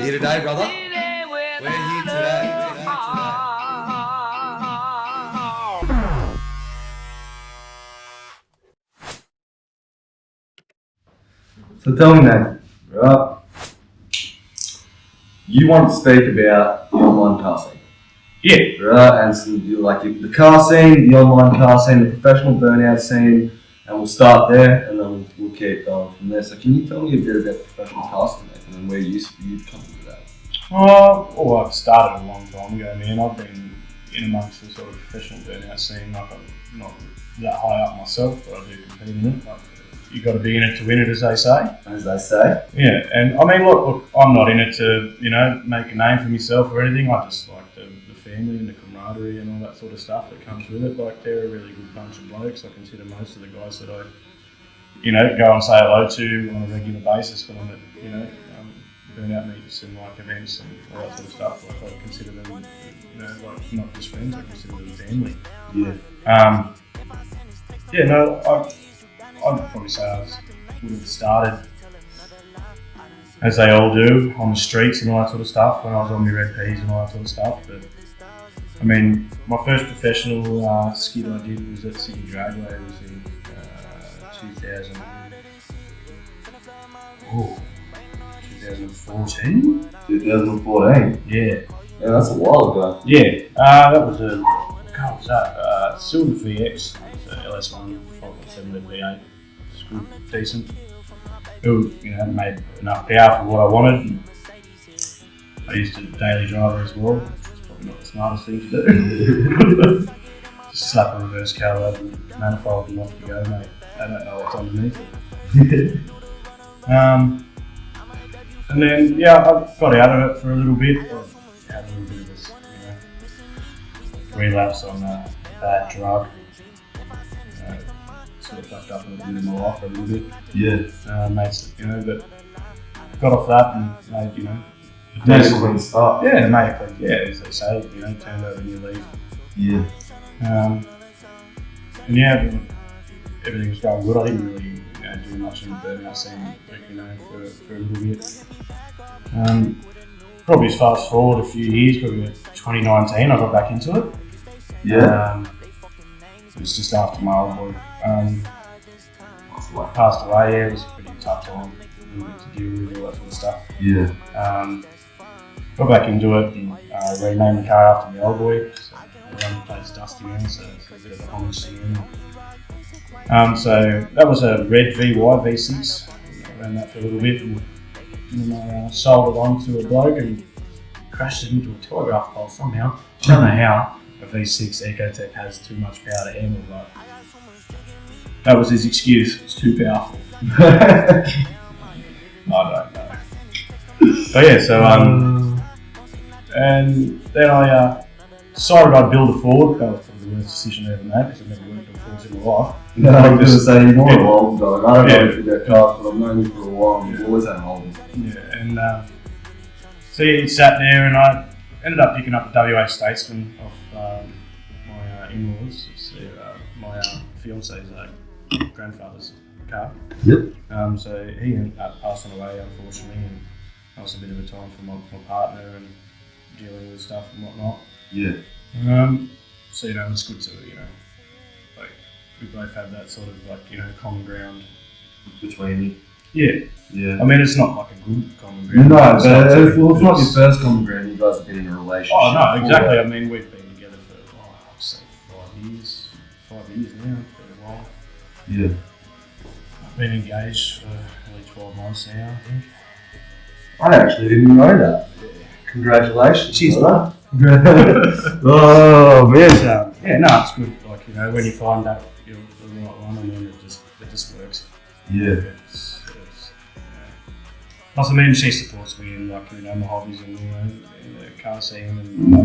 here today, brother? We're here today. So tell me, Nathan, right? You want to speak about the online car scene. Yeah. Right, and some, the car scene, the online car scene, the professional burnout scene, and we'll start there, and then we'll keep going from there. So can you tell me a bit about the professional car scene, Nathan, and where you've come to that? Well, I've started a long time ago, man. I've been in amongst the sort of professional burnout scene. Like, I'm not that high up myself, but I do compete in it. Like, you got to be in it to win it, as they say. As they say. Yeah, and I mean, look, I'm not in it to, make a name for myself or anything. I just like the family and the camaraderie and all that sort of stuff that comes with it. Like, they're a really good bunch of blokes. I consider most of the guys that I, go and say hello to on a regular basis when I'm at, burnout meets and like events and all that sort of stuff. Like, I consider them, like not just friends. I consider them family. Yeah. I'd probably say I would have started, as they all do, on the streets and all that sort of stuff when I was on my red peas and all that sort of stuff. But I mean, my first professional skid I did was at Sydney Dragway. It was in 2014. 2014? Yeah. Yeah, that's a while ago. Yeah, that was Silver VX, LS1, 5.7 V8. It's good, decent. It was, made enough power for what I wanted. And I used a daily driver as well, which was probably not the smartest thing to do. Just slap a reverse cab over the manifold and off you go, mate. They don't know what's underneath it. And then, I got out of it for a little bit. I had a little bit of this, relapse on a bad drug. Sort of fucked up a little bit in my life for a little bit. Yeah. But got off that and made, Made a clean start. Yeah, made a clean, as they say, turned over a new leaf. Yeah. Everything was going good. I didn't really do much in the burnout scene, for a little bit. Probably fast forward a few years, probably 2019, I got back into it. Yeah. It was just after my old boy passed away. Yeah, it was a pretty tough time to deal with all that sort of stuff. Yeah. Got back into it and renamed the car after my old boy. So the plate's dusty now, so it's a bit of a homage to him. So that was a red VY V6. I ran that for a little bit and then I sold it on to a bloke and crashed it into a telegraph pole somehow. I don't know how a V6 Ecotec has too much power to handle, but that was his excuse. It's too powerful. I don't know. But yeah, so and then I decided I'd build a Ford. That was probably the worst decision I ever made because I've never worked on Fords in my life. No, I was going to say you're more of an old dog. I don't know if you've got cars, but I've known you for a while and you've always had an old one. Yeah, and so he sat there and I ended up picking up a WA Statesman off my in-laws. It's my fiance's grandfather's car. Yep. So he ended up passing away, unfortunately, and that was a bit of a time for my partner and dealing with stuff and whatnot. Yeah. So it's good to like we both have that sort of common ground Between you. Yeah. I mean, it's not like a good common ground. No, but it's not your first common ground. You guys have been in a relationship. Oh no, exactly. I mean, we've been together for I'd say 5 years. 5 years now. It's been a while. Yeah. I've been engaged for nearly 12 months now, I think. I actually didn't know that. Yeah. Congratulations. Cheers, man. Oh man. It's good. Like when you find that you're the right one, I mean, it just works. Yeah. Plus, I mean, she supports me in my hobbies and the car scene and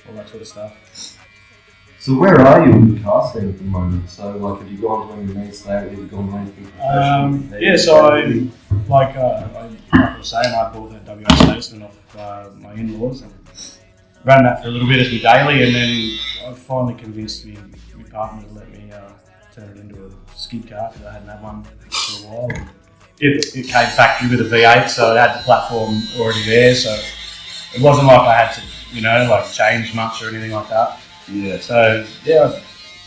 all that sort of stuff. So where are you in the car scene at the moment? So have you gone to any events lately? Have you gone to anything professional? So I was saying, I bought that WA Statesman off my in-laws and ran that for a little bit as my daily, and then I finally convinced my partner to let me turn it into a skid car because I hadn't had one for a while. it came factory with a V8, so it had the platform already there. So it wasn't like I had to, like change much or anything like that. Yeah. So yeah, I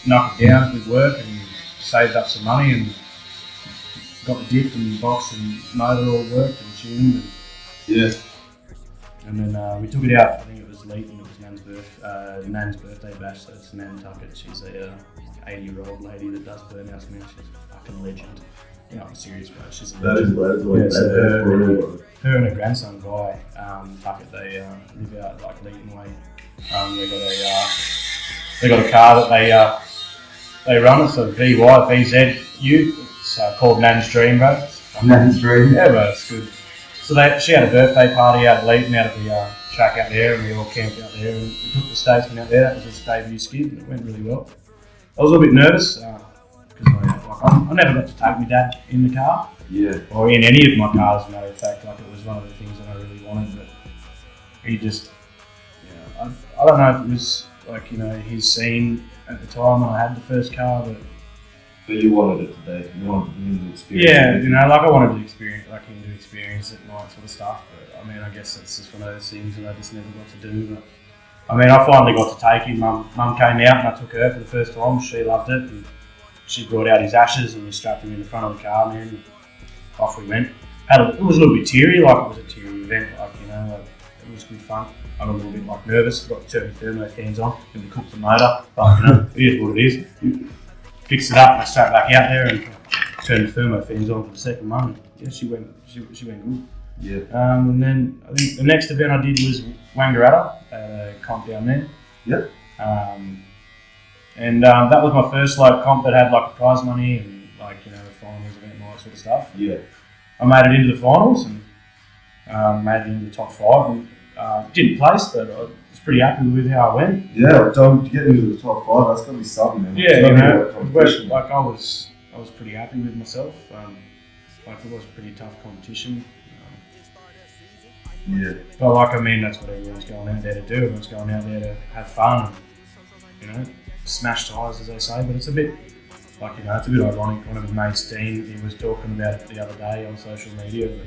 knocked it down with work and saved up some money and got the diff and box and motor all worked and tuned. And, Yeah. and then we took it out. I think it was late and it was Nan's birthday bash. So it's Nan Tuckett. She's a 80-year-old lady that does burnouts now. She's a fucking legend. I'm serious, bro. She's a legend. Her and her grandson Guy Tuckett, they live out like Leeton Way. They got a car that they run. It's a VZU. It's called Nan's Dream, bro. Nan's Dream. Yeah, bro. It's good. So she had a birthday party out at Leeton, out at the track out there, and we all camped out there. And we took the statesman out there. That was his debut skid, and it went really well. I was a little bit nervous because I never got to take my dad in the car. Yeah. Or in any of my cars, as a matter of fact. Like, it was one of the things that I really wanted, but he just, I don't know if it was like, his scene at the time when I had the first car, but you wanted it today. You wanted him to experience it. Yeah, like I wanted to experience it and all that sort of stuff. But I mean, I guess it's just one of those things that I just never got to do. But I mean, I finally got to take him. Mum came out and I took her for the first time. She loved it. And she brought out his ashes and we strapped him in the front of the car, man. And off we went. It was a little bit teary, like it was a teary event. It was good fun. I got a little bit nervous. Got to turn the thermo fans on and we cooked the motor. But it is what it is. Fixed it up and I strapped back out there and turned the thermo fans on for the second one. Yeah, she went good. Yeah. And then I think the next event I did was Wangaratta, comp down there. Yep. And that was my first comp that had prize money and the finals event and all that sort of stuff. Yeah. I made it into the finals and made it into the top 5 and didn't place, but I was pretty happy with how I went. Yeah, to get into the top 5, that's gonna be something, man. Yeah, I was pretty happy with myself. It was a pretty tough competition. Yeah. But that's what everyone's going out there to do. Everyone's going out there to have fun and, smash tyres, as they say. But it's a bit, it's a bit ironic. One of my mates, Dean, he was talking about it the other day on social media. But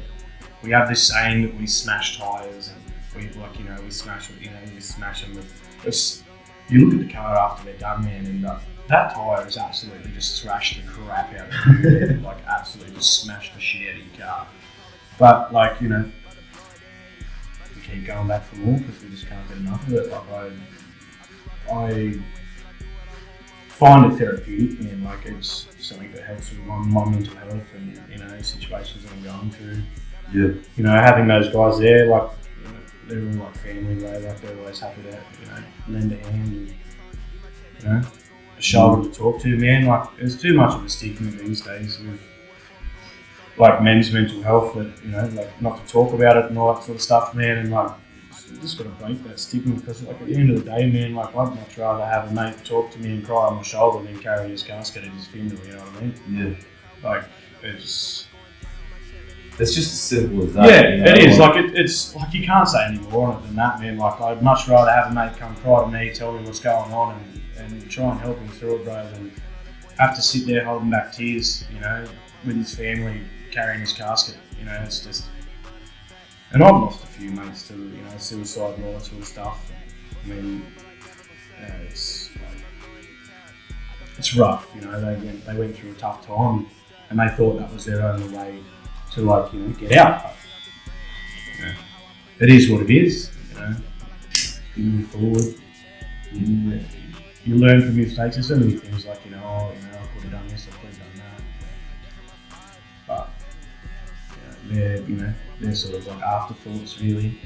we have this saying that we smash tyres and we smash them. You look at the car after they're done, man, and that tyre is absolutely just thrashed the crap out of you. Absolutely just smashed the shit out of your car. But, we keep going back for more because we just can't get enough of it. I find it therapeutic, and it's something that helps with my mental health and, situations that I'm going through. Yeah. Having those guys there, they're all family, they're always happy to, lend a hand and, a shoulder to talk to, man. There's too much of a stigma these days with, men's mental health that, not to talk about it and all that sort of stuff, man. And, you just got to break that stigma because, at the end of the day, man, I'd much rather have a mate talk to me and cry on my shoulder than carry his casket at his funeral, you know what I mean? Yeah. It's just as simple as that. Yeah, it is. It's you can't say any more on it than that, man. I'd much rather have a mate come cry to me, tell me what's going on, and try and help him through it, bro, than have to sit there holding back tears, with his family carrying his casket. It's just. And I've lost a few mates to, suicide and all that sort of stuff. I mean, it's rough. They went through a tough time, and they thought that was their only way to get out. It is what it is. You move forward. You learn from your mistakes. There's so many things I could have done this, I could have done that. But they're sort of afterthoughts, really.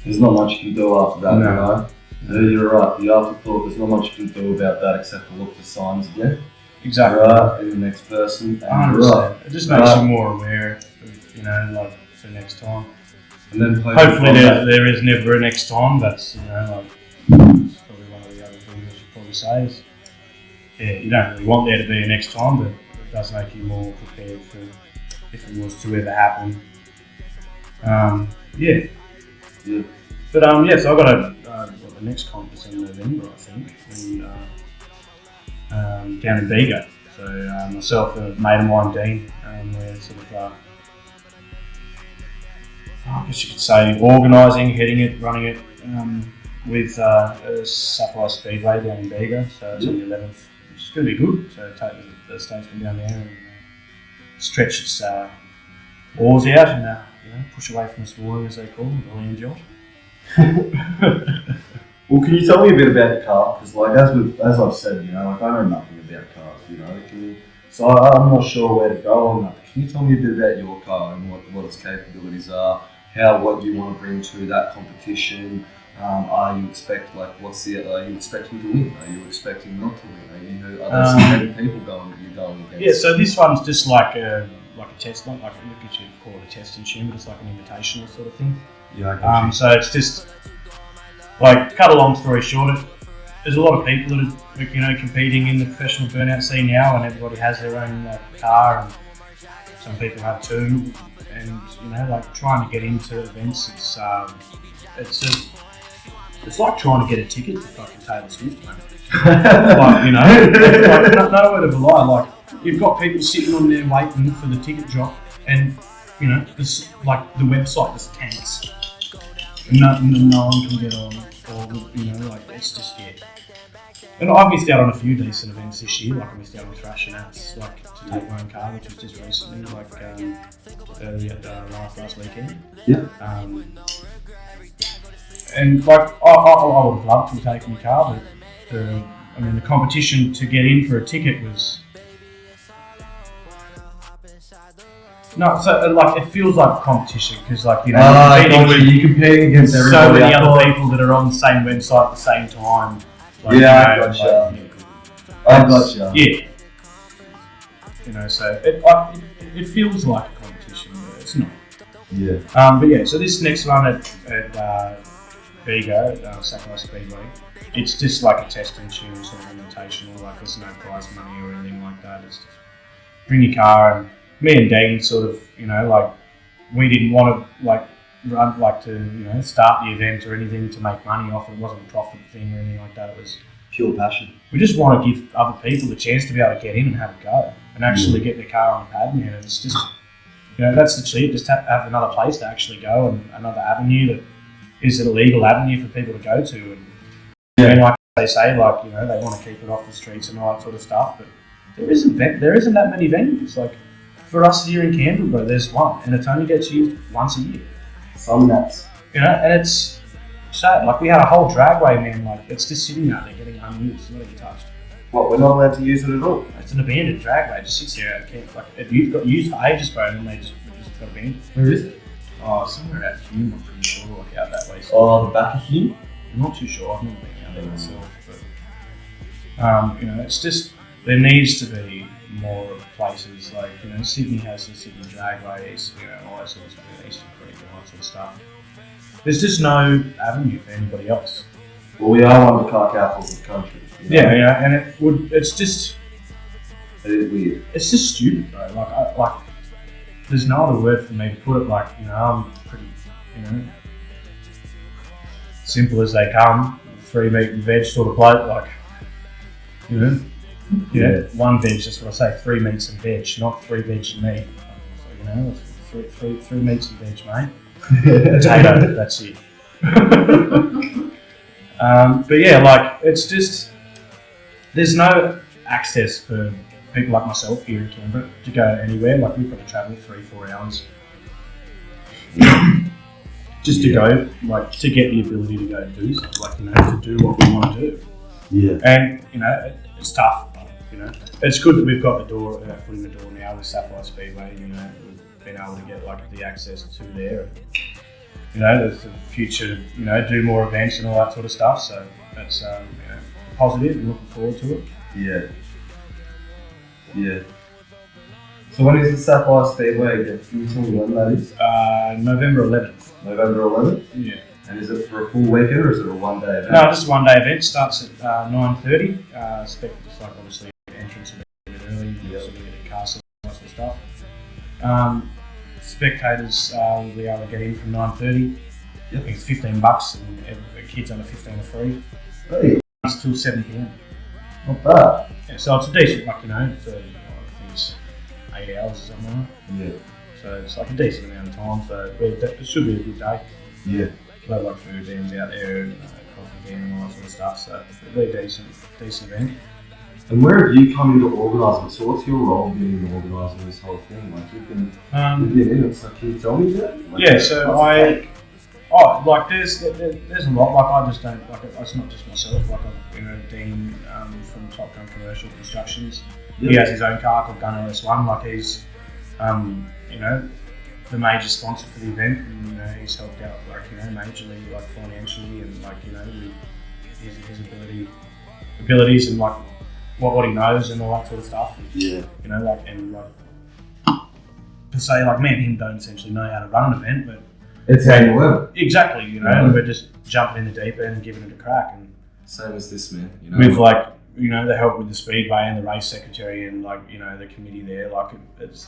There's not much you can do after that, No. Yeah, you're right. The afterthought, there's not much you can do about that except for look for signs again. Exactly. Right, in the next person. And you're right. It just makes you more aware of, for next time. And then hopefully there is never a next time. That's, it's probably one of the other things I should probably say is, you don't really want there to be a next time, but it does make you more prepared for if it was to ever happen. Yeah. But so I got the next comp is in November, I think, and down in Bego. So myself and a mate of mine, Dean, we're sort of, I guess you could say, organising, heading it, running it with Sapphire Speedway down in Bega. So it's on the 11th, which is going to be good. So take the statesman down there and stretch its oars out and push away from the swarming, as they call them, the land yacht. Well, can you tell me a bit about the car? Because, like, as I've said, I know nothing about cars. So I'm not sure where to go on that. Can you tell me a bit about your car and what its capabilities are? What you want to bring to that competition? Are you expecting to win? Are you expecting not to win? Are there so many people that you're going against? Yeah, so this one's just like a test, like you could call it a testing tune, but it's like an invitational sort of thing. Yeah. So it's just like, cut a long story short, there's a lot of people that are competing in the professional burnout scene now, and everybody has their own car, and some people have two, and trying to get into events, it's like trying to get a ticket to fucking Taylor Swift, mate. No word of a lie. Like, you've got people sitting on there waiting for the ticket drop, and this, like, the website just tanks. No one can get on, or it's just And I've missed out on a few decent events this year. Like, I missed out on Thrash and Ats, to take my own car, which was just recently, last weekend. Yeah. And I would have loved to have taken the car, but the competition to get in for a ticket was. No, so it feels like a competition because you're competing against so many other people that are on the same website at the same time. I gotcha. Yeah. So it feels like a competition, but it's not. Yeah. But yeah, so this next one at Bega, Sapphire Speedway, it's just like a test and tune sort of invitational. Like, there's no prize money or anything like that. It's just bring your car, and me and Dean sort of, we didn't want to start the event or anything to make money off it. It wasn't a profit thing or anything like that. It was pure passion. We just want to give other people the chance to be able to get in and have a go and actually get their car on the pad. And it's just, that's the cheat. Just have another place to actually go and another avenue that is an illegal avenue for people to go to. And like they say, they want to keep it off the streets and all that sort of stuff. But there isn't that many venues. Like, for us here in Canberra, there's one, and it only gets used once a year. Some nuts. And it's sad. Like, we had a whole dragway, man. It's just sitting out there getting unused, not even touched. What? We're not allowed to use it at all? It's an abandoned dragway. It just sits there. It got used for ages, bro, and then they just got abandoned. Where is it? Oh, somewhere out Hume, I'm pretty sure, out that way. So the back of Hume? I'm not too sure. I've never been out there myself, but it's just, there needs to be more places. Like, Sydney has the Sydney dragways, all that sort of stuff, Eastern Creek, all that sort of stuff. There's just no avenue for anybody else. Well, we are one of the car capitals of the country. Yeah, and it's just. It is weird. It's just stupid, bro. There's no other word for me to put it. I'm pretty, simple as they come. 3 meat and veg sort of plate, Yeah, one veg, that's what I say, 3 meats and veg, not 3 veg and meat. Three meats and veg, mate. Potato, that's it. But yeah, it's just, there's no access for people like myself here in Canberra to go anywhere. We've got to travel 3-4 hours just to go, to get the ability to go do something, to do what we want to do. Yeah. And, it's tough. It's good that we've got the door, foot in the door now with Sapphire Speedway. We've been able to get the access to there. There's the future. Do more events and all that sort of stuff. So that's positive and looking forward to it. Yeah. Yeah. So when is the Sapphire Speedway again? Can you tell me when that is? November 11th. November 11th. Yeah. And is it for a full weekend or is it a one-day event? No, just a one-day event. Starts at 9:30. Obviously entrance a bit early. You also get a castle and that sort of stuff. Spectators will be able to get in from 9:30. Yep. I think it's $15, and kids under 15 are free. Hey. It's till 7 p.m. Not bad. Yeah, so it's a decent, like, you know, for, I think it's 8 hours or something like that. Yeah. So it's like a decent amount of time, so it should be a good day. Yeah. Load like food vans out there, and coffee van and all that sort of stuff, so it'll be a decent event. And where have you come into organising? So what's your role being in organising this whole thing? Like you've been in it, so can you tell me that? Like, yeah, so like there's a lot, like I just don't, like it's not just myself, like I've, you know, Dean from Top Gun Commercial Constructions, he has his own car called Gun LS1, like he's, you know, the major sponsor for the event, and you know, he's helped out, like, you know, majorly, like financially, and like, you know, with his abilities and like what he knows and all that sort of stuff. Yeah. You know, like, and like per se, like me and him don't essentially know how to run an event, but it's how you learn. exactly, you know, and we're just jumping in the deep end and giving it a crack, and same as this, man. You know, with like, you know, the help with the speedway and the race secretary and like, you know, the committee there, like it's,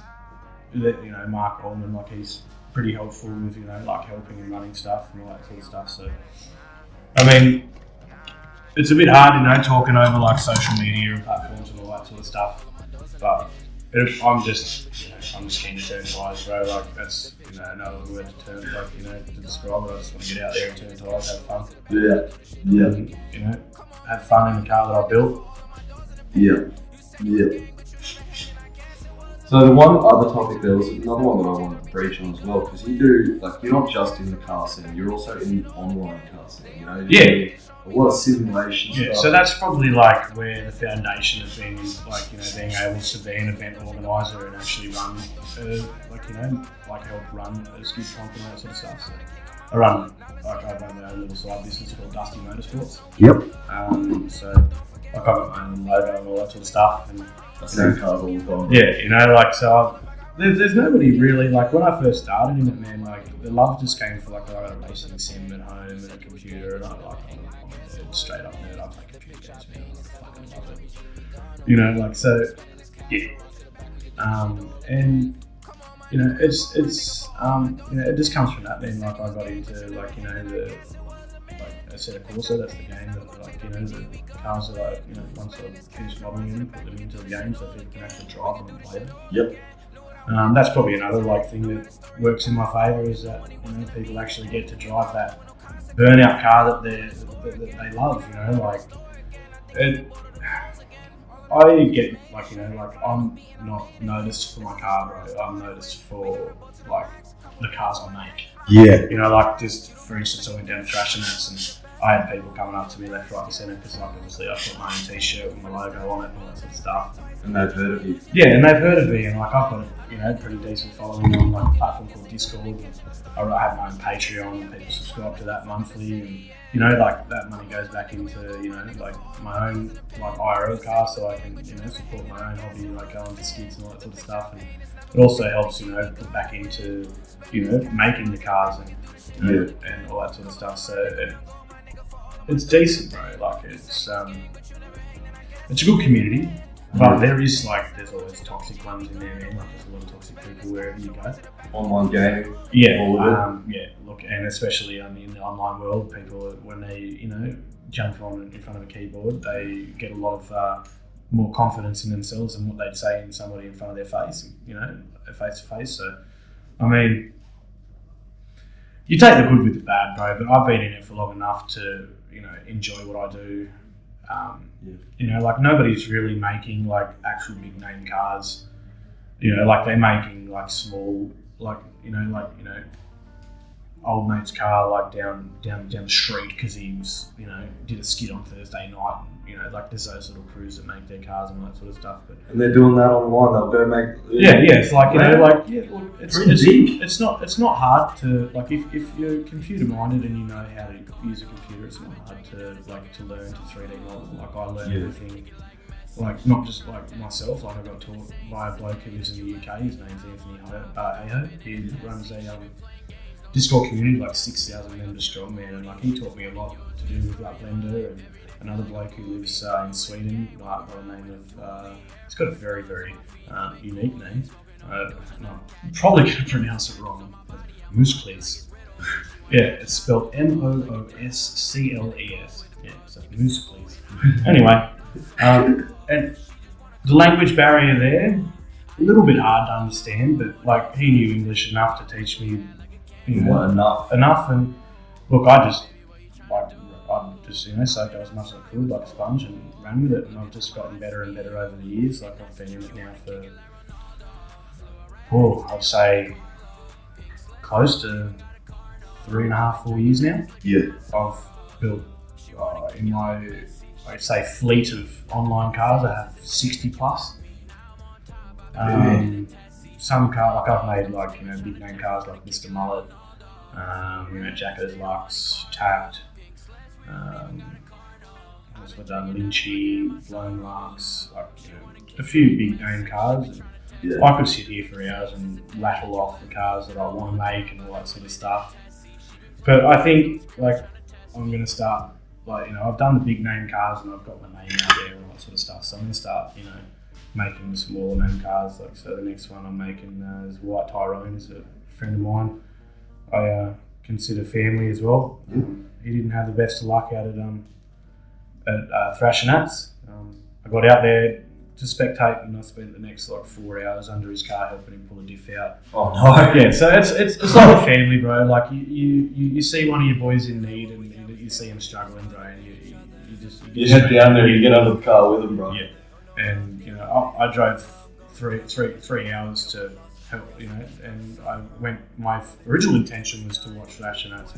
you know, Mark Allman, like he's pretty helpful with, you know, like helping and running stuff and all that sort of stuff. So, I mean, it's a bit hard, you know, talking over like social media and platforms and all that sort of stuff. But I'm just keen to turn tyres, bro. Like that's, you know, another word to turn, like, you know, to describe it. I just want to get out there and turn tyres, have fun. Yeah. Yeah. And, you know, have fun in the car that I built. Yeah. Yeah. So the one other topic, there was another one that I wanted to breach on as well, because you do, like, you're not just in the car scene, you're also in the online car scene, you know? Yeah. A lot of simulation stuff. So that's probably like where the foundation of being, like, you know, being able to be an event organiser and actually run, like, you know, like help run a skid comp and that sort of stuff. So I run my own little side business called Dusty Motorsports. Yep. So like I've got my own logo and all that sort of stuff. And I see cars all the time. yeah, you know, like, so there's nobody really, like, when I first started in it, man, like the love just came for, like, I got a racing sim at home and a computer, and I'm a nerd, straight up nerd. I play computer games, man, I fucking love it. You know, like, so yeah. And you know, it's you know, it just comes from that. Then, like, I got into, like, you know, the, like I said, of course, that's the game that, like, you know, the cars that I, you know, once I finish modelling them, put them into the game so people can actually drive them and play them. Yep. That's probably another, like, thing that works in my favour, is that, you know, people actually get to drive that burnout car that they love. You know, like I get, like, you know, like, I'm not noticed for my car, bro. I'm noticed for, like, the cars I make. Yeah. You know, like, just for instance, I went down to Thrasher Mats and I had people coming up to me left, right and centre, because, like, obviously I put my own t-shirt with my logo on it and all that sort of stuff. And they've heard of you. Yeah, and they've heard of me, and, like, I've got a, you know, pretty decent following on, like, a platform called Discord. I have my own Patreon, and people subscribe to that monthly, and, you know, like, that money goes back into, you know, like, my own, like, IRL car, so I can, you know, support my own hobby, like going to skids and all that sort of stuff. And it also helps, you know, put back into, you know, making the cars and, you know, and all that sort of stuff. So it's decent, bro. Like, it's a good community. But there is, like, there's always toxic ones in there, man. Like, there's a lot of toxic people wherever you go. Online gaming. Yeah, all of it. yeah. Look, and especially in the online world, people, when they, you know, jump on in front of a keyboard, they get a lot of more confidence in themselves than what they'd say in somebody in front of their face, you know, face to face. So, I mean, you take the good with the bad, bro. But I've been in it for long enough to, you know, enjoy what I do. You know, like, nobody's really making, like, actual big name cars. You know, like, they're making, like, small, like, you know, old mate's car, like, down the street because he was, you know, did a skid on Thursday night. And, you know, like, there's those sort of crews that make their cars and all that sort of stuff. But and they're doing that online. They'll go make. Yeah. It's like, you know, like, yeah, look, it's big. It's not hard to, like, if you're computer minded and you know how to use a computer, it's not hard to, like, to learn to 3D model. Like, I learned everything. Like, not just, like, myself, like, I got taught by a bloke who lives in the UK. His name's Anthony Aho. He runs a Discord community, like 6,000 members strong, man, and, like, he taught me a lot to do with, like, Blender. And another bloke who lives in Sweden, like, by the name of, he's got a very, very unique name. I'm probably going to pronounce it wrong. Mooskles. Yeah, it's spelled Mooscles. Yeah, so Mooskles. Anyway. And the language barrier there, a little bit hard to understand, but like he knew English enough to teach me, enough. And look, I just soaked up as much as I could, like a sponge, and ran with it. And I've just gotten better and better over the years. Like I've been in it now for, I'd say, close to 3.5, 4 years now. Yeah. I've built in my, I'd say, fleet of online cars. I have 60 plus. Some cars, like I've made big name cars like Mr. Mullet, Jacko's Lux, Tapped. I've done Lynchy, Blown Lux, a few big name cars. And I could sit here for hours and rattle off the cars that I want to make and all that sort of stuff. But I think I'm going to start, I've done the big name cars and I've got my name out there and all that sort of stuff. So I'm going to start, making the smaller name cars. So the next one I'm making is White Tyrone, is a friend of mine. I consider family as well. He didn't have the best of luck out at Thrashing Nats. I got out there to spectate and I spent the next 4 hours under his car helping him pull a diff out. Oh no! Yeah, so it's like a family, bro. Like you see one of your boys in need and you see him struggling, bro. And you head down there and you get under the car with him, bro. Yeah, and I drove three hours to help, and I went. My original intention was to watch Thrashing Nats.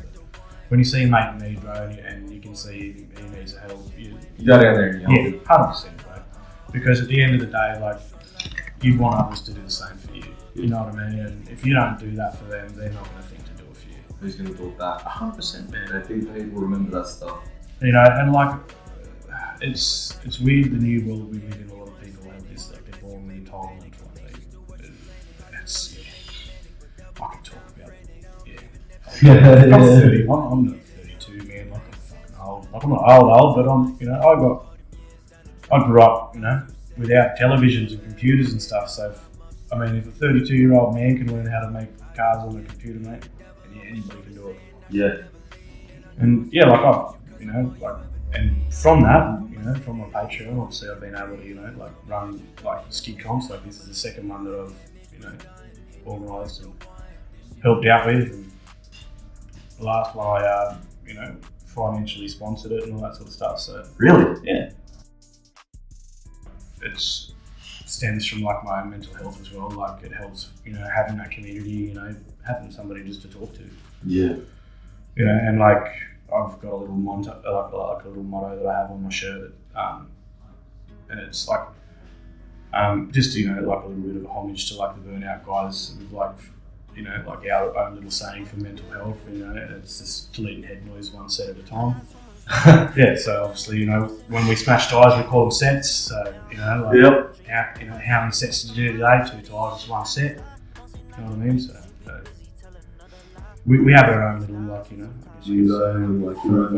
When you see a mate in need, bro, and you can see he needs help, you go down there and help him. 100%, bro. Because at the end of the day, you want others to do the same for you. You know what I mean? And if you don't do that for them, they're not going to think to do it for you. Who's going to do it back? 100%, man. I think people remember that stuff. And it's weird, the new world we live in. A lot of people have this, they're born with entitlement. I can talk about it. Yeah. I'm 30. I'm not 32, man. I'm fucking old. I'm not old, but I grew up, without televisions and computers and stuff. So, if a 32-year-old man can learn how to make cars on a computer, mate, anybody can do it. Yeah. And and from that, from my Patreon, obviously I've been able to, run skid comps. This is the second one that I've, organised and helped out with. And the last one I, financially sponsored it and all that sort of stuff. So really, yeah, it stems from my mental health as well. It helps, having that community, having somebody just to talk to. Yeah. And I've got a little a little motto that I have on my shirt, and it's just a little bit of a homage to the burnout guys, with our own little saying for mental health, and it's just deleting head noise one set at a time. Yeah, so obviously, when we smash tyres, we call them sets. So yep. How many sets did you do today? 2 tyres is 1 set. You know what I mean? So we have our own little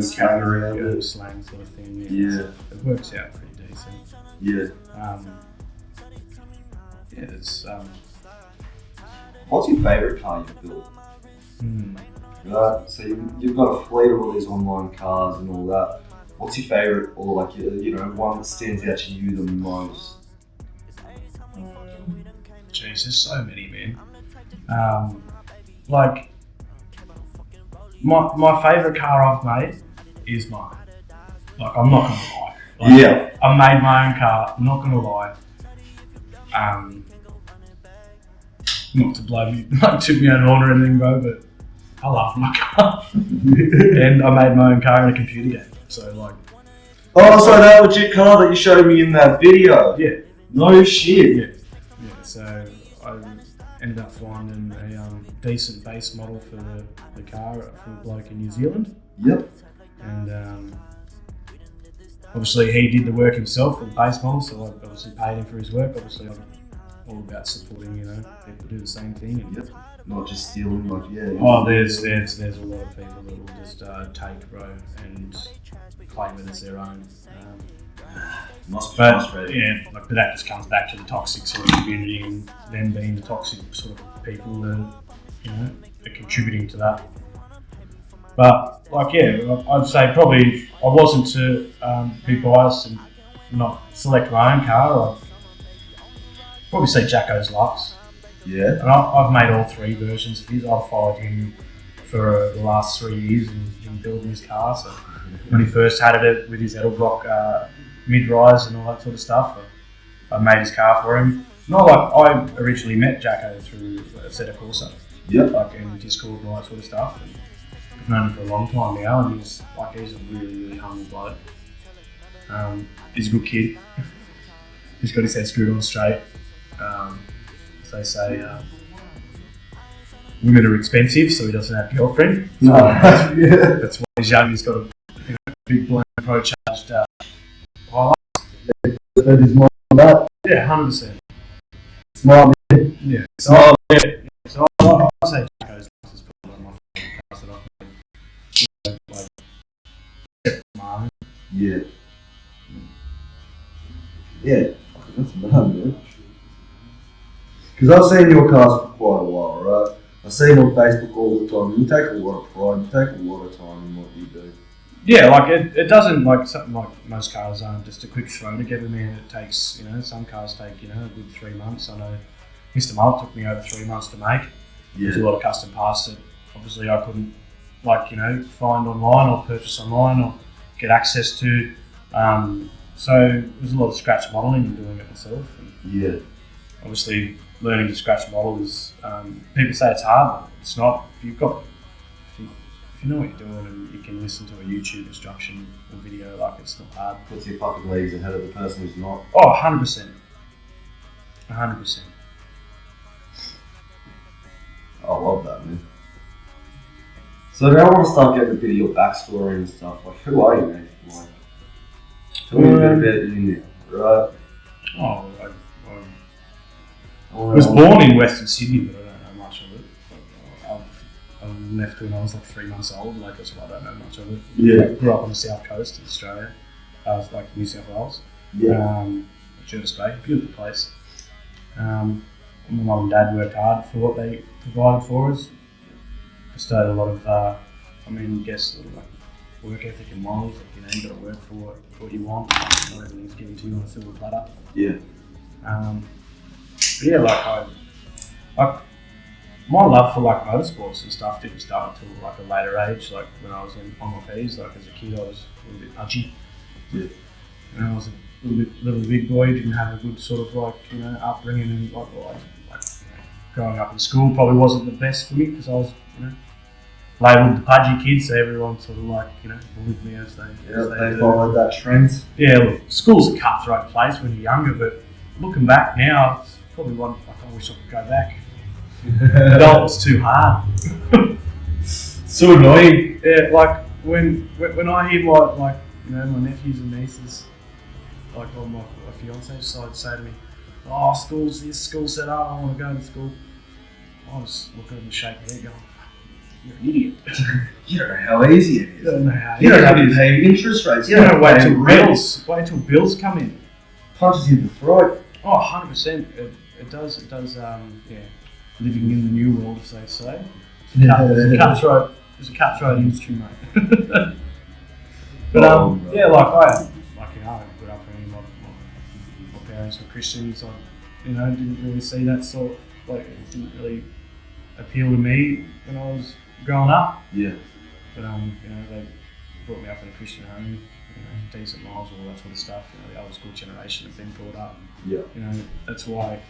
slang around it. Slang sort of thing. Yeah. So it works out pretty decent. Yeah. It's. What's your favourite car you've built? So you've got a fleet of all these online cars and all that. What's your favourite, or one that stands out to you the most? Jeez, there's so many, man. My favourite car I've made is mine. I'm not gonna lie. Yeah. I made my own car. I'm not gonna lie. Not to blow me, toot me own horn or anything, bro, but I love my car. And I made my own car in a computer game. So Oh, so that legit car that you showed me in that video? Yeah. No shit. Yeah. So I ended up finding a decent base model for the car from a bloke in New Zealand. Yep. And obviously he did the work himself for the base model, so I obviously paid him for his work. Obviously I'm all about supporting, people do the same thing. And, yep. Not just stealing, Oh, there's a lot of people that will just take, bro, and claim it as their own. Must be frustrating. Yeah, but that just comes back to the toxic sort of community and them being the toxic sort of people that, are contributing to that. But I'd say probably I wasn't to be biased, and not select my own car, I'd probably say Jacko's Lux. Yeah. And I've made all 3 versions of his. I've followed him for the last 3 years in building his car. So when he first had it with his Edelbrock mid-rise and all that sort of stuff, I made his car for him. Not like I originally met Jacko through a set of Corsa, like in Discord and all that sort of stuff. And I've known him for a long time now, and he's a really humble bloke. He's a good kid. He's got his head screwed on straight. As they say, women are expensive, so he doesn't have a girlfriend. No. That's why he's young. He's got a big blown Pro Charged highlight. That is more than that. Yeah, 100%. Smart man. Yeah. Smart. So I say Jacko's is probably one of my favourite cars that I've made. Except Marvin. Yeah. Yeah. That's mad, man. Because I've seen your cars for quite a while, right? I see them on Facebook all the time. You take a lot of pride, you take a lot of time in what you do. Yeah, like it doesn't, like something like most cars aren't just a quick throw together, man. It takes, some cars take, a good 3 months. I know Mr. Mullet took me over 3 months to make. Yeah. There's a lot of custom parts that obviously I couldn't, find online or purchase online or get access to. So there's a lot of scratch modelling and doing it myself. And Yeah. obviously, learning to scratch model is, people say it's hard, but it's not. If you know what you're doing and you can listen to a YouTube instruction or video, it's not hard. Puts your fucking leagues ahead of the person who's not. Oh, 100%. 100%. I love that, man. So now I want to start getting a bit of your backstory and stuff. Like, who are you, man? Tell me a bit about you now, right? Oh, I was born in Western Sydney, but I don't know much of it. I left when I was 3 months old, that's why I don't know much of it. Yeah. I grew up on the south coast of Australia, New South Wales. Yeah. Jervis Bay, beautiful place. My mum and dad worked hard for what they provided for us. Bestowed a lot of, work ethic and morals. You got to work for what you want. Not everything's given to you on a silver platter. Yeah. My love for motorsports and stuff didn't start until a later age. When I was on my P's, as a kid, I was a little bit pudgy. Yeah. I was a little big boy. Didn't have a good sort of upbringing, and growing up in school probably wasn't the best for me because I was labelled the pudgy kid, so everyone sort of bullied me as they followed that trend. Yeah, look, school's a cutthroat place when you're younger, but looking back now, it's probably one I wish I could go back. Adult was too hard. So annoying. Yeah, when I hear my nephews and nieces, on my fiance's side, say to me, "Oh, school's this, school's that. I don't want to go to school." I was looking at them, shaking my head, going, "You're an idiot. You don't know how easy it is. You don't know how. You don't have to pay interest rates. You don't wait till bills come in. Punches you in the throat." Oh, 100%. It does. Living in the new world, as they say. It's a cutthroat industry, mate. But I grew up in my parents were Christians. I didn't really see that sort. It didn't really appeal to me when I was growing up. Yeah. But they brought me up in a Christian home. Decent morals, all that sort of stuff. The old school generation have been brought up. Yeah. That's why.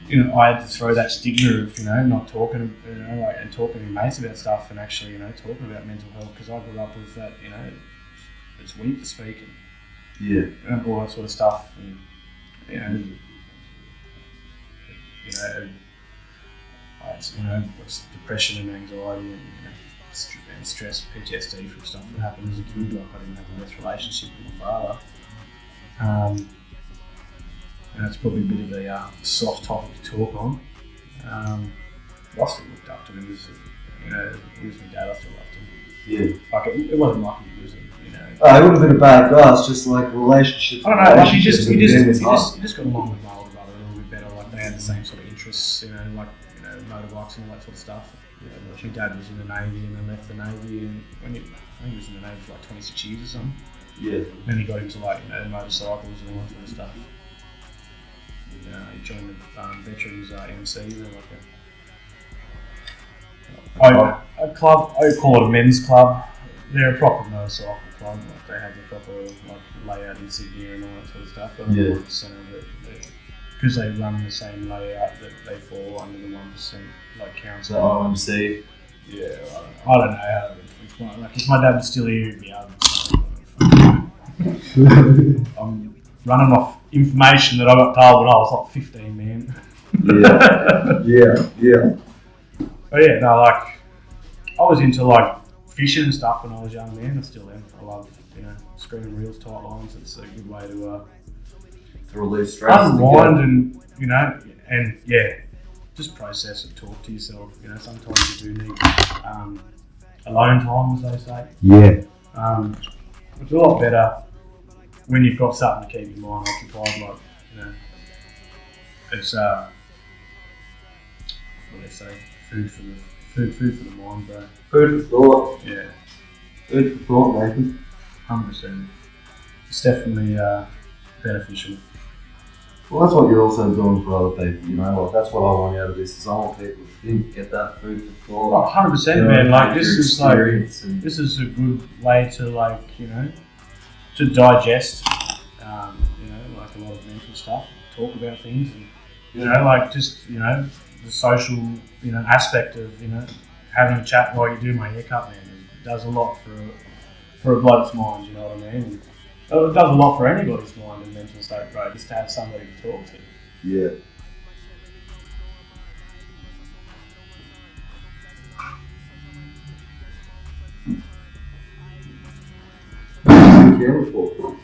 I had to throw that stigma of not talking, and talking to mates about stuff, and actually talking about mental health, because I grew up with that. It's weak to speak, and all that sort of stuff, and I had depression and anxiety and stress, PTSD from stuff that happened as a kid. I didn't have the best relationship with my father. And it's probably a bit of a soft topic to talk on. I still looked up to him as, he was my dad, I still loved him. Yeah. It wasn't like he was a, he would have been a bad guy, it's just relationships. I don't know, he just got along with my older brother a little bit better. They had the same sort of interests, motorbikes and all that sort of stuff. My dad was in the Navy and then left the Navy, and I think he was in the Navy for 26 years or something. Yeah. Then he got into like motorcycles and all that sort of stuff. He joined the veterans MC. A club. I call it a men's club. They're a proper motorcycle club. Like they have the proper layout in Sydney and all that sort of stuff. But Yeah. 1% of it, because they run the same layout, that they fall under the 1% council. The RMC. Yeah, I don't know how to explain. Like, if my dad was still here, he'd be able to. I'm running off information that I got told when I was like 15, man. Yeah. But yeah, no, I was into fishing and stuff when I was young, man. I still am. I love, screwing reels, tight lines. It's a good way to release stress. Unwind and just process and talk to yourself. Sometimes you do need alone time, as they say. Yeah. It's a lot better when you've got something to keep your mind occupied. It's what do they say? Food for the mind, bro. Food for thought. Yeah. Food for thought, Nathan. 100%. It's definitely beneficial. Well, that's what you're also doing for other people, that's what I want out of this, is I want people to think, get that food for thought. 100%, man. This is a good way to to digest, a lot of mental stuff, talk about things, and the social, aspect of, having a chat while you do my haircut, man. It does a lot for a bloke's mind, you know what I mean? It does a lot for anybody's mind and mental state, bro, just to have somebody to talk to. Yeah. Camera for?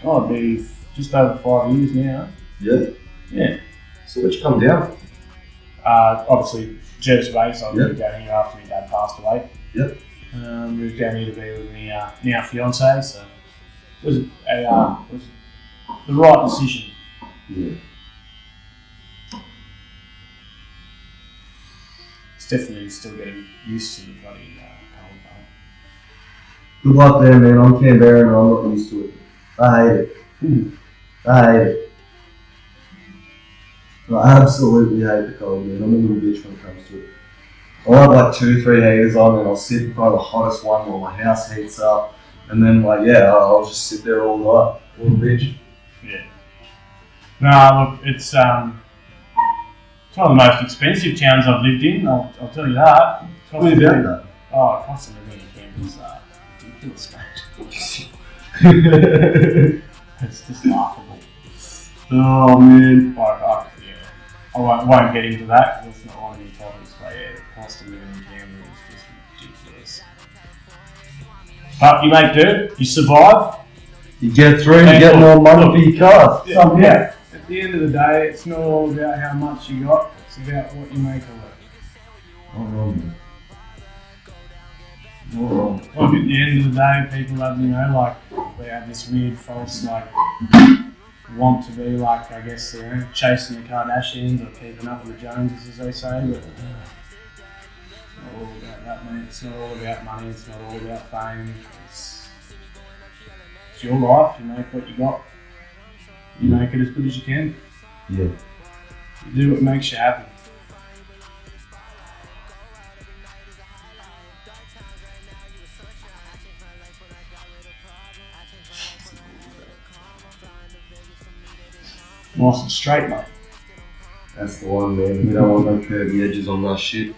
It'd be just over 5 years now. Yeah. Yeah. So where'd you come down? Obviously, Jervis Base. I moved down here after my dad passed away. Yep. Moved down here to be with my now fiance, so it was the right decision. Yeah. It's definitely still getting used to the bloody cold, though. Good luck there, man. I'm Canberran and I'm not used to it. I hate it. I hate it. I absolutely hate the cold, man. I'm a little bitch when it comes to it. I'll have 2-3 heaters on and I'll sit in front of the hottest one while my house heats up. And then I'll just sit there all night. Little bitch. Yeah. No, look, it's one of the most expensive towns I've lived in, I'll tell you that. What about that? Oh, it costs a living in Canberra's ridiculous, mate. It's just laughable. Oh, man. I won't get into that because it's not one of your topics, but the cost of living in Canberra is just ridiculous. But you make do, you survive. You get through, you get more money for your car. Yeah. At the end of the day, it's not all about how much you got, it's about what you make of it. Not wrong, man. Not wrong. At the end of the day, people have, they have this weird false, want to be chasing the Kardashians or keeping up with the Joneses, as they say, but it's not all about that, mate. It's not all about money, it's not all about fame. It's your life, you make what you got. You make it as good as you can. Yeah. You do what makes you happy. Nice and straight, mate. That's the one, man. You don't want no curvy edges on that shit.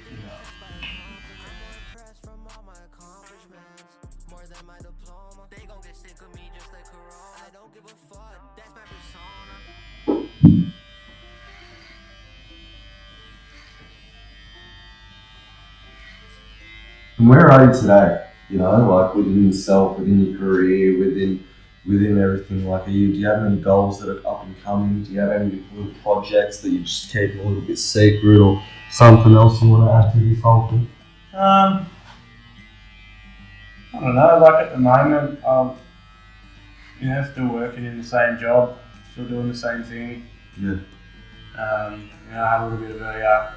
And where are you today? Within yourself, within your career, within everything. Do you have any goals that are up and coming? Do you have any little projects that you just keep a little bit secret, or something else you want to add to this whole thing? I don't know. At the moment, still working in the same job, still doing the same thing. Yeah. I had a little bit of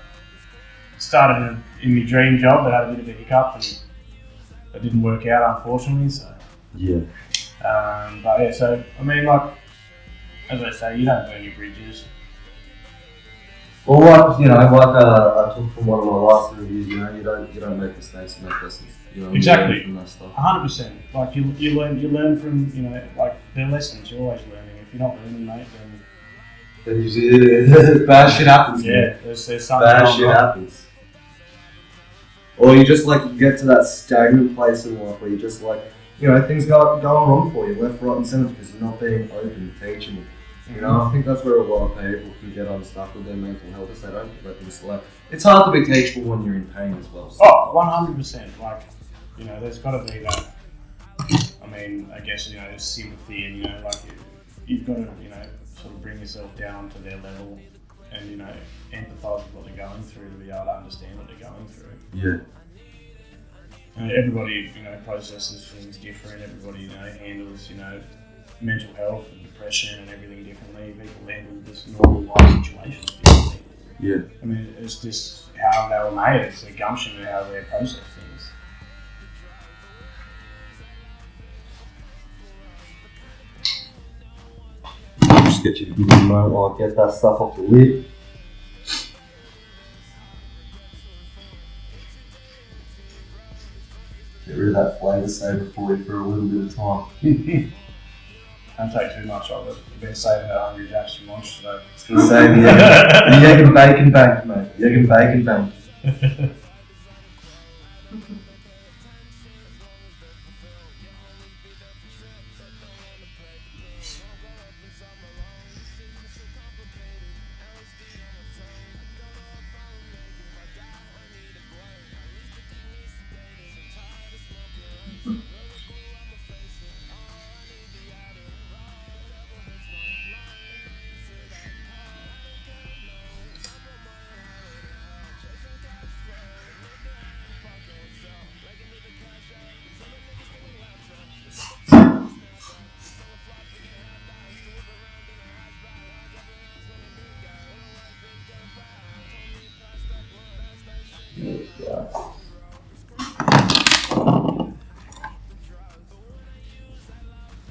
started in my dream job, but had a bit of a hiccup, and that didn't work out, unfortunately. So Yeah. but yeah, so I mean, like as I say, you don't burn your bridges. Well, like I took from one of my last reviews, you don't make mistakes, you make lessons. Exactly. Learn from that stuff. 100%. Like you learn from like their lessons. You're always learning. If you're not learning, mate, Then you see, bad shit happens. then there's something Bad wrong, shit right? happens. Or you just like get to that stagnant place in life where you just like things going wrong for you, left, right, and centre because you're not being open, teachable. I think that's where a lot of people can get unstuck with their mental health is they don't let them select. It's hard to be teachable when you're in pain as well. So. Oh, 100%. Like, there's got to be that. I mean, I guess there's sympathy, and like you've got to sort of bring yourself down to their level, and empathise with what they're going through to be able to understand what they're going through. Yeah. Everybody processes things different. Everybody handles mental health and depression and everything differently. People handle just normal life situations differently. Yeah. I mean, it's just how they were made. It's their gumption and how they process things. Just get you to give me a moment while I get that stuff off the lid. Get rid of that flavour saver for you for a little bit of time. Don't take too much of it. You've been saving that Hungry Jack's for lunch today. It's going to save the egg and bacon bank, mate. The egg and bacon bank.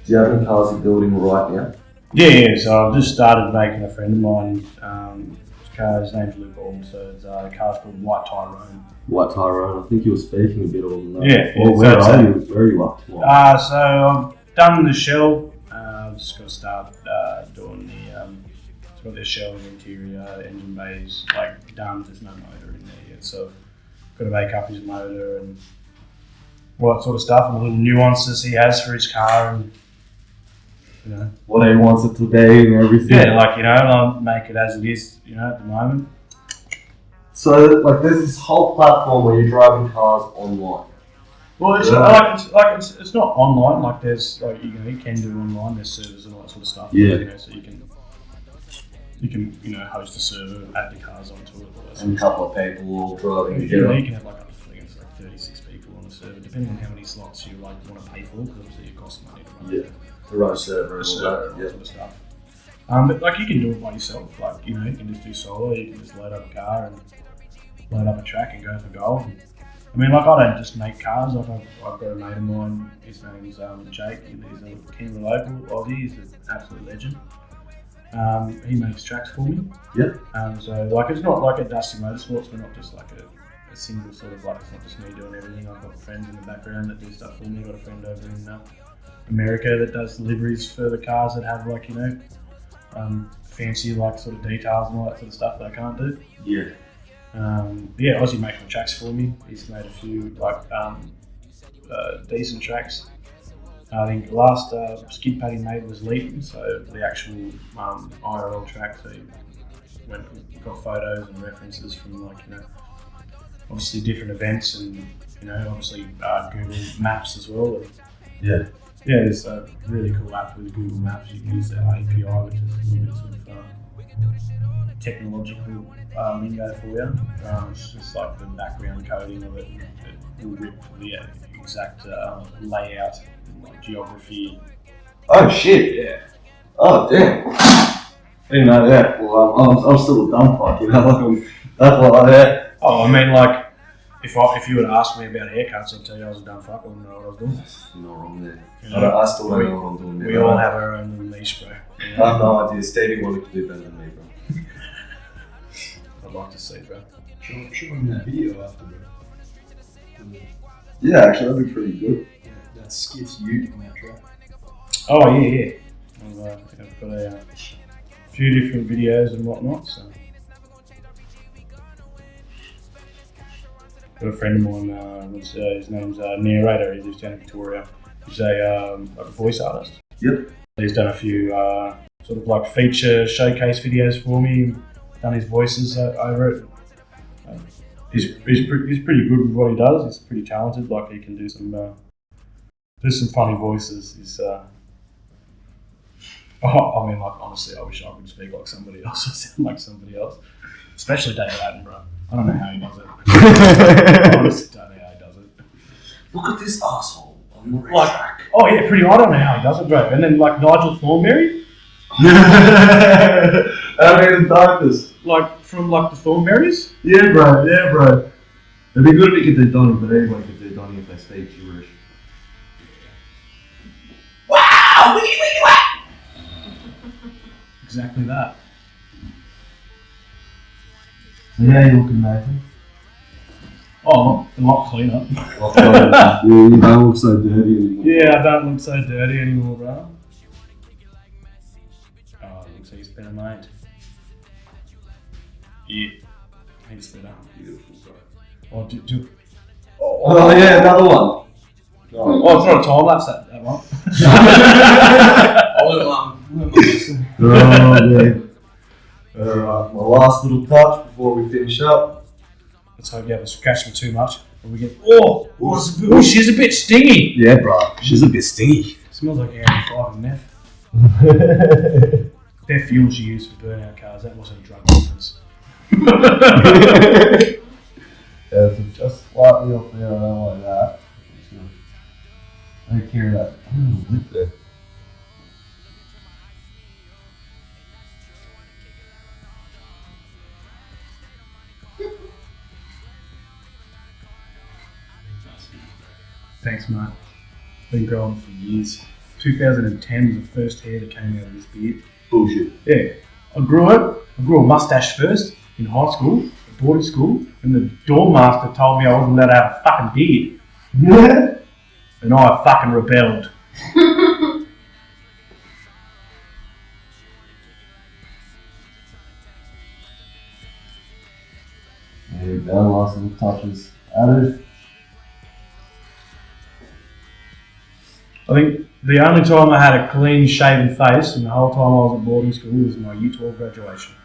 Do you have any cars you're building right now? Yeah, so I've just started making a friend of mine. His name's Luke Orm, so it's a car's called White Tyrone. White Tyrone, I think you were speaking a bit on that. Yeah. Well, where are you up to? So I've done the shell. I've just got to start doing the. It's got the shell and interior, engine bays like done. There's no motor in there yet, so I've got to make up his motor and all that sort of stuff, and the little nuances he has for his car, and what he wants it to be and everything. Yeah, like I'll make it as it is, at the moment. So, like, there's this whole platform where you're driving cars online. Well, it's it's not online. Like, there's you can do online. There's servers and all that sort of stuff. Yeah. So you can host a server, add the cars onto it. And a couple of people all driving You together. can have I think it's 36 people on the server, depending on how many slots you want to pay for. Because obviously it costs money to run. Yeah. The right server and all Server that. and all sort of stuff. But you can do it by yourself. Like you can just do solo. You can just load up a car and load up a track and go for gold. I mean, like I don't just make cars. Like I've got a mate of mine. His name's Jake. He's a Canberra local Aussie. He's an absolute legend. He makes tracks for me. Yeah. So like it's not like a Dusty Motorsports. We're not just like a single sort of like it's not just me doing everything. I've got friends in the background that do stuff for me. I've got a friend over in America that does deliveries for the cars that have fancy sort of details and all that sort of stuff that I can't do. Yeah. Aussie making tracks for me. He's made a few decent tracks. I think the last skid pad he made was Leeton, so the actual IRL track. So he got photos and references from obviously different events and obviously Google Maps as well. And, yeah, there's a really cool app with Google Maps. You can use their API, which is a little bit sort of technological lingo for you. It's just like the background coding of it. It will rip the exact layout, geography. Oh shit! Yeah. Oh damn! I didn't know that. Well, I'm still a dumb fuck, that's what I heard. Oh, I mean, if you would ask me about haircuts, I'd tell you I was a dumb fuck. I wouldn't know what I was doing. Not wrong there. You know, I still don't know what I'm doing. We all have our own little niche, bro. I have no idea. Stevie wanted to do better than me, bro. I'd like to see, bro. Show him that video after, bro. Yeah, actually, that'd be pretty good. That skiff's you on that track. Oh yeah. I've got a few different videos and whatnot. So, got a friend of mine. His name's Narrator. He lives down in Victoria. He's a voice artist. Yep. He's done a few sort of like feature showcase videos for me. Done his voices over it. He's pretty good with what he does. He's pretty talented. Like he can do some funny voices. He's I mean, like honestly, I wish I could speak like somebody else or sound like somebody else. Especially David Attenborough. I don't know how he does it. I honestly don't know how he does it. Look at this asshole on the Like, oh yeah, pretty. I don't know how he does it, bro. And then like Nigel Thornberry. I mean, the darkness. Like from like the Thornberries. Yeah, bro. It'd be good if you could do Donnie, but anyone could do Donnie if they speak gibberish. Wow! Wiggy, wiggy, whack! Exactly that. So how you looking, Nathan? Oh, a lot cleaner. Yeah, you don't look so dirty anymore. Yeah, I don't look so dirty anymore, bro. Oh, looks like he's better made. Yeah, he's better. Beautiful, bro. Oh, do. Oh, yeah, another one. Oh, it's not a time lapse that one. Oh, yeah. Alright, my last little touch before we finish up. Let's hope you haven't scratched me too much. And we get, she's a bit stingy. Yeah, bro. She's a bit stingy. Smells like air and meth. Their fuel she used for burnout cars, that wasn't a drug reference. Yeah, so just slightly off there, I don't like that. Take care of that lip there. Thanks, mate. Been growing for years. 2010 was the first hair that came out of this beard. Bullshit. Yeah. I grew a mustache first in high school, boarding school, and the dorm master told me I wasn't allowed to have a fucking beard. Yeah. And I fucking rebelled. There you go, last little touches added. I think the only time I had a clean shaven face and the whole time I was at boarding school was my Year 12 graduation.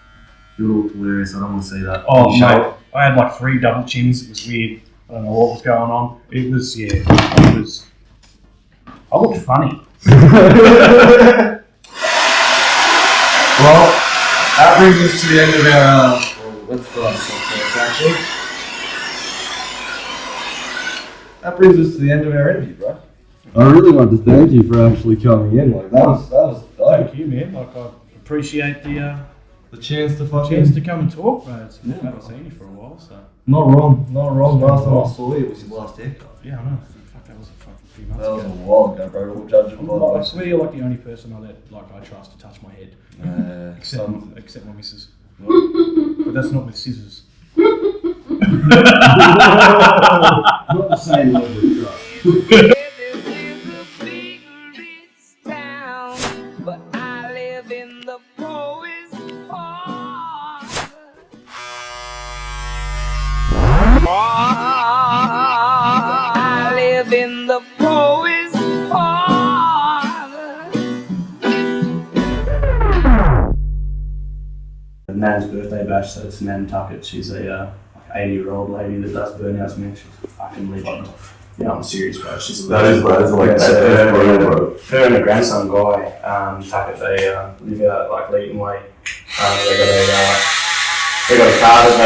You look hilarious, I don't want to see that. Oh, mate, I had like 3 double chins. It was weird. I don't know what was going on. It was, I looked funny. Well, that brings us to the end of our, let's go on first, actually. That brings us to the end of our interview, bro. I really want to thank you for actually coming in. Like that was dope. Thank you, man. Like I appreciate the chance to come and talk, bro. I haven't seen you for a while, so. Not wrong. Last time I saw you was your last haircut. Yeah, I know. Fuck, that was a fucking few months That ago. was a while ago, bro. We'll judge it by I swear you're like the only person I trust to touch my head. Except my missus. But that's not with scissors. Not the same level of trust. I live in the poet's park. Nan's birthday bash, so it's Nan Tuckett. She's a 80-year-old lady that does burnouts, man. She's a fucking legend. Yeah, I'm serious, bro. She's a legend. Her and her grandson Guy Tuckett, they live out like Leeton Way. They got a car that